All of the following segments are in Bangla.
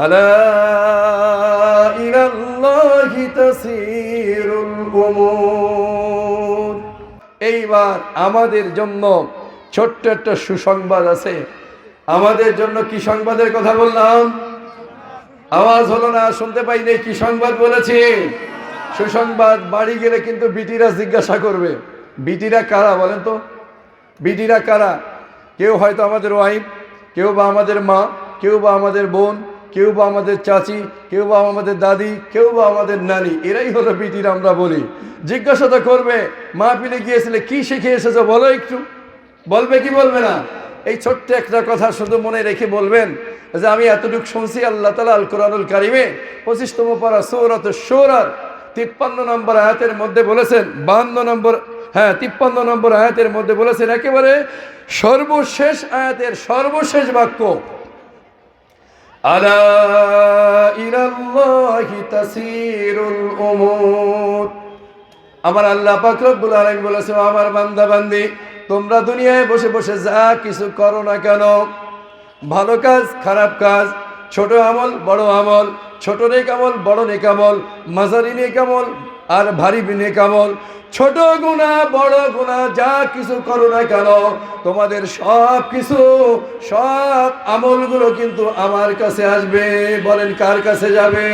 আলা ইলাল্লাহি তাসিরুল উমুর। এইবার আমাদের জন্য ছোট্ট একটা সুসংবাদ আছে। আমাদের জন্য কি সংবাদের কথা বললাম? আওয়াজ হলো না, শুনতে পাইনি। কি সংবাদ বলেছি? সুসংবাদ। বাড়ি গেলে কিন্তু বিটিরা জিজ্ঞাসা করবে, বিটিরা কারা বলেন তো? বিটিরা কারা? কেউ হয়তো আমাদের ওয়াইফ, কেউ বা আমাদের মা, কেউ বা আমাদের বোন, কেউ বা আমাদের চাচি, কেউ বা আমাদের দাদি, কেউ বা আমাদের নানি। এরাই হলো বিটিরা আমরা বলি। জিজ্ঞাসা তো করবে, মাহফিলে গিয়েছিলে কি শিখে এসেছো বলো একটু। বলবে কি বলবে না? এই ছোট্ট একটা কথা শুধু মনে রেখে বলবেন যে আমি এতটুকু শুনছি, আল্লাহ তাআলা আল কোরআনুল কারিমে 25তম পারা সূরাতুশ শূরার 53 নম্বর আয়াতের মধ্যে বলেছেন, 52 নম্বর, 53 নম্বর আয়াতের মধ্যে বলেছেন, একেবারে সর্বশেষ আয়াতের সর্বশেষ বাক্য, আলা ইলাল্লাহি তাসিরুল উমুর। আমার আল্লাহ পাক রব্বুল আলামিন বলেছে, আমার বান্দা বান্দি, তোমরা দুনিয়ায় বসে বসে যা কিছু করো না কেন, ভালো কাজ খারাপ কাজ, ছোট আমল বড় আমল, ছোট নেক আমল বড় নেক আমল, মাঝারি নেক আমল আর ভারী নেক আমল, ছোট গুনাহ বড় গুনাহ যা কিছু করো না কেন, তোমাদের সব কিছু সব আমলগুলো কিন্তু আমার কাছে আসবে। বলেন কার কাছে যাবে?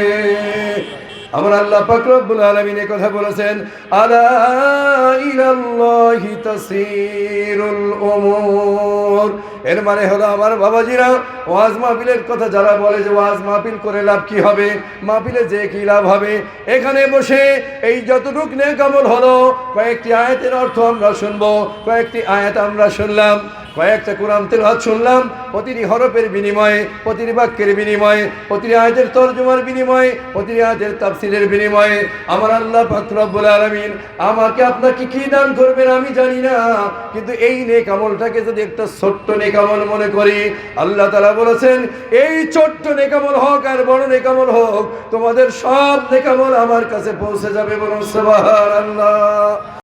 আমার আল্লাহ পাক রব্বুল আলামিন এই কথা বলেছেন, আলা ইলাল্লাহি তাসিরুল উমুর। এর মানে হলো আমার বাবাজিরা, ওয়াজ মাহফিলের কথা যারা বলে যে ওয়াজ মাহফিল করে লাভ কি হবে, মাহফিলে যে কি লাভ হবে, এখানে বসে এই যতটুক নেক আমল হলো, কয়েকটি আয়াতের অর্থ আমরা শুনবো, কয়েকটি আয়াত আমরা শুনলাম, কয়েকটা কোরআন তেলাওয়াত শুনলাম, প্রতিটি হরফের বিনিময়ে, প্রতিটি বাক্যের বিনিময়ে, প্রতিটি আয়াতের তরজমার বিনিময়ে, প্রতিটি আয়াতের তাফসীরের বিনিময়ে আমার আল্লাহ পাক রব্বুল আলামিন আমাকে আপনাকে কি দান করবেন আমি জানি না, কিন্তু এই নেক আমলটাকে যদি একটা ছোট্ট নেক আমল মনে করি, আল্লাহ তাআলা বলেছেন এই ছোট্ট নেক আমল হোক আর বড় নেক আমল হোক, তোমাদের সব নেক আমল আমার কাছে পৌঁছে যাবে। বলুন সুবহানাল্লাহ।